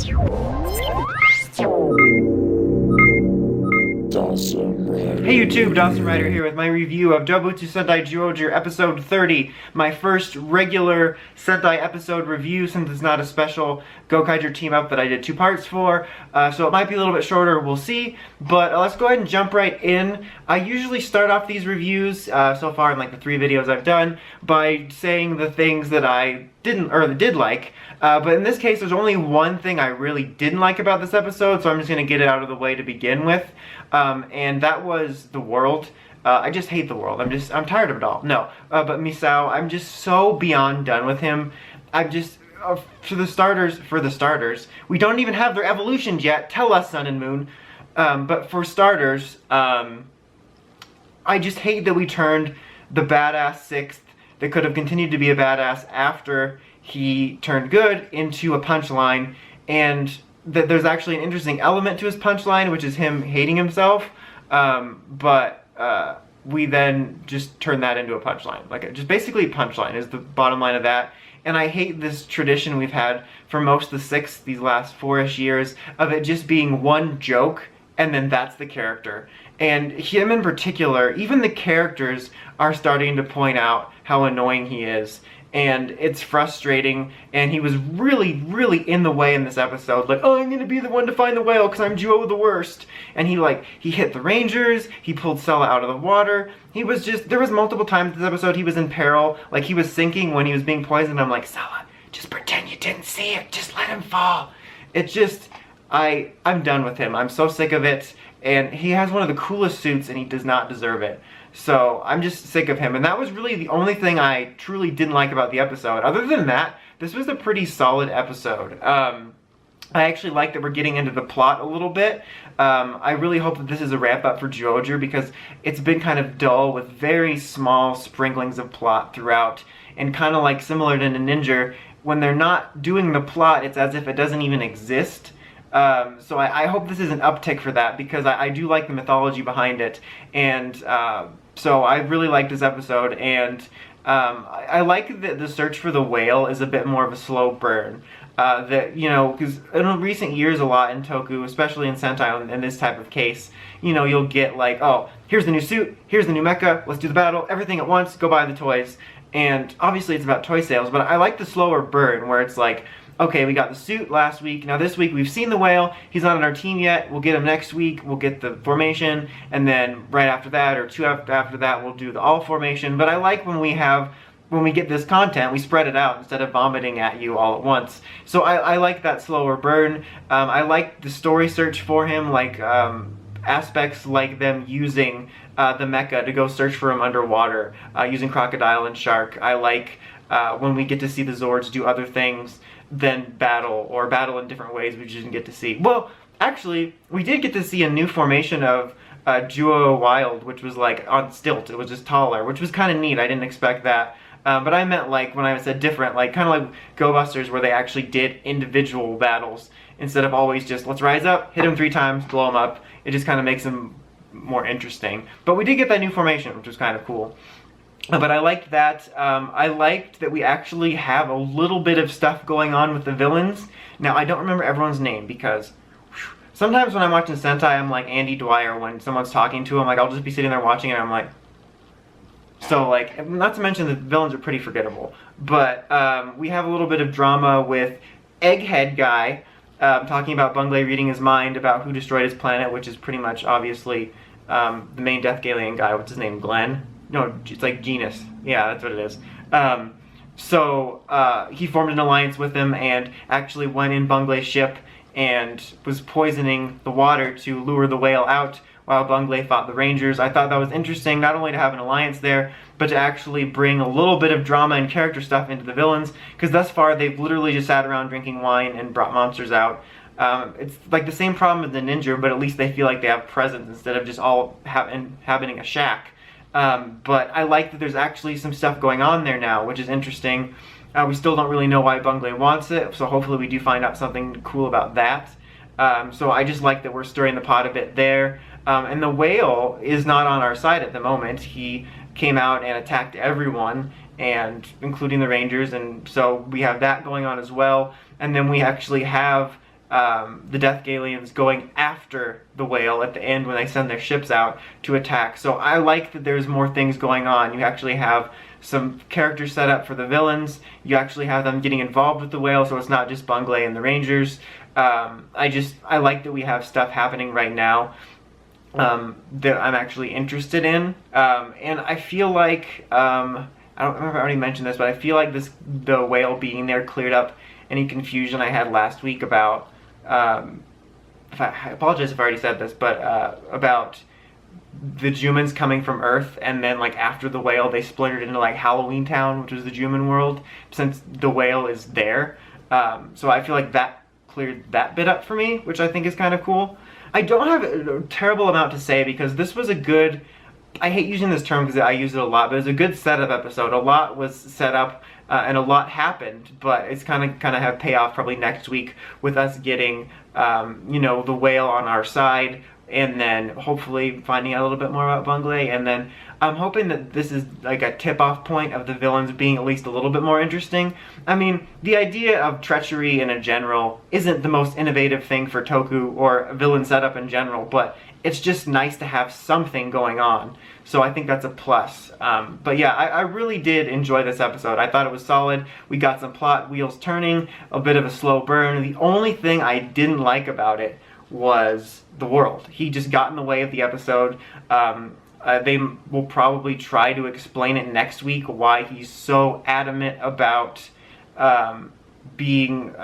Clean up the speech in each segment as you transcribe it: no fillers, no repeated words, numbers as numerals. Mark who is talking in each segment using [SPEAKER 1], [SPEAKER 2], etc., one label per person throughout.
[SPEAKER 1] Hey YouTube, Dawson Ryder here with my review of Dobutsu Sentai Zyuohger episode 30, my first regular Sentai episode review since it's not a special Gokaiger team up that I did 2 parts for, so it might be a little bit shorter, we'll see, but let's go ahead and jump right in. I usually start off these reviews, so far in like the 3 videos I've done, by saying the things that I did like, but in this case there's only one thing I really didn't like about this episode, so I'm just going to get it out of the way to begin with. And that was the world. I just hate the world. I'm tired of it all. No, but Misao, I'm just so beyond done with him. I'm just, for the starters, we don't even have their evolutions yet. Tell us, Sun and Moon. But for starters, I just hate that we turned the badass 6th that could have continued to be a badass after he turned good into a punchline, and that there's actually an interesting element to his punchline, which is him hating himself, but we then just turn that into a punchline. Like, just basically a punchline is the bottom line of that. And I hate this tradition we've had for most of the 6, these last 4-ish years, of it just being one joke, and then that's the character. And him in particular, even the characters are starting to point out how annoying he is. And it's frustrating, and he was really, really in the way in this episode. Like, oh, I'm gonna be the one to find the whale because I'm Zyuoh the worst. And he hit the Rangers, he pulled Sella out of the water. He was just, there was multiple times this episode he was in peril. Like, he was sinking when he was being poisoned. I'm like, Sella, just pretend you didn't see it. Just let him fall. It's just, I'm done with him. I'm so sick of it. And he has one of the coolest suits, and he does not deserve it. So I'm just sick of him, and that was really the only thing I truly didn't like about the episode. Other than that, this was a pretty solid episode. I actually like that we're getting into the plot a little bit. I really hope that this is a ramp up for Zyuohger, because it's been kind of dull with very small sprinklings of plot throughout, and kind of like similar to Ninja, when they're not doing the plot, it's as if it doesn't even exist. So I hope this is an uptick for that, because I do like the mythology behind it, and so I really like this episode, and I like that the search for the whale is a bit more of a slow burn. That, you know, because in recent years a lot in Toku, especially in Sentai in this type of case, you know, you'll get like, oh, here's the new suit, here's the new mecha, let's do the battle, everything at once, go buy the toys. And obviously it's about toy sales, but I like the slower burn where it's like, okay, we got the suit last week, now this week we've seen the whale, he's not on our team yet, we'll get him next week, we'll get the formation, and then right after that, or 2 after that, we'll do the all formation. But I like when we get this content, we spread it out instead of vomiting at you all at once. So I like that slower burn. I like the story search for him, like aspects like them using the mecha to go search for him underwater, using crocodile and shark. I like when we get to see the Zords do other things than battle, or battle in different ways we just didn't get to see. Well, actually, we did get to see a new formation of Zyuoh Wild, which was like on stilts. It was just taller, which was kind of neat. I didn't expect that. But I meant, like, when I said different, like kind of like Go Busters, where they actually did individual battles instead of always just, let's rise up, hit him 3 times, blow him up. It just kind of makes them more interesting. But we did get that new formation, which was kind of cool. But I liked that. I liked that we actually have a little bit of stuff going on with the villains. Now, I don't remember everyone's name, because sometimes when I'm watching Sentai, I'm like Andy Dwyer when someone's talking to him. Like, I'll just be sitting there watching and I'm like... So, like, not to mention the villains are pretty forgettable. But we have a little bit of drama with Egghead Guy talking about Bunglei reading his mind about who destroyed his planet, which is pretty much, obviously, the main Death Galilean guy. What's his name? Glenn? No, it's like Genus. Yeah, that's what it is. So he formed an alliance with him and actually went in Bunglei's ship and was poisoning the water to lure the whale out while Bunglei fought the Rangers. I thought that was interesting, not only to have an alliance there, but to actually bring a little bit of drama and character stuff into the villains, because thus far they've literally just sat around drinking wine and brought monsters out. It's like the same problem with the Ninja, but at least they feel like they have presence instead of just all inhabiting a shack. But I like that there's actually some stuff going on there now, which is interesting. We still don't really know why Bunglei wants it, so hopefully we do find out something cool about that. So I just like that we're stirring the pot a bit there. And the whale is not on our side at the moment. He came out and attacked everyone, and including the Rangers, and so we have that going on as well. And then we actually have the Death Galians going after the whale at the end when they send their ships out to attack. So I like that there's more things going on. You actually have some characters set up for the villains. You actually have them getting involved with the whale, so it's not just Bungley and the Rangers. I like that we have stuff happening right now that I'm actually interested in. And I feel like, I don't remember if I already mentioned this, but I feel like the whale being there cleared up any confusion I had last week about, I apologize if I already said this, but about the Jumans coming from Earth, and then like after the whale they splintered into like Halloween Town, which was the Juman world, since the whale is there. So I feel like that cleared that bit up for me, which I think is kind of cool. I don't have a terrible amount to say because this was a good, I hate using this term because I use it a lot, but it was a good setup episode. A lot was set up and a lot happened, but it's kind of have payoff probably next week with us getting, the whale on our side, and then hopefully finding out a little bit more about Bungley, and then I'm hoping that this is like a tip-off point of the villains being at least a little bit more interesting. I mean, the idea of treachery in a general isn't the most innovative thing for Toku or a villain setup in general, but it's just nice to have something going on. So I think that's a plus. But yeah, I really did enjoy this episode. I thought it was solid. We got some plot wheels turning, a bit of a slow burn. The only thing I didn't like about it was the world. He just got in the way of the episode. They will probably try to explain it next week why he's so adamant about being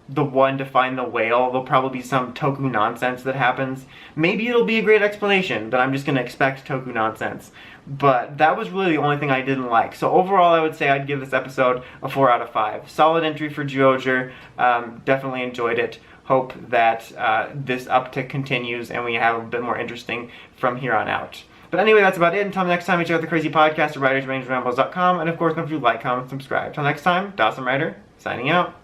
[SPEAKER 1] the one to find the whale. There'll probably be some Toku nonsense that happens. Maybe it'll be a great explanation, but I'm just going to expect Toku nonsense. But that was really the only thing I didn't like. So overall, I would say I'd give this episode a 4 out of 5. Solid entry for Zyuohger. Definitely enjoyed it. Hope that this uptick continues and we have a bit more interesting from here on out. But anyway, that's about it. Until next time, we check out the Crazy Podcast at WritersRangeRambles.com. And of course, don't forget to like, comment, subscribe. Until next time, Dawson Writer, signing out.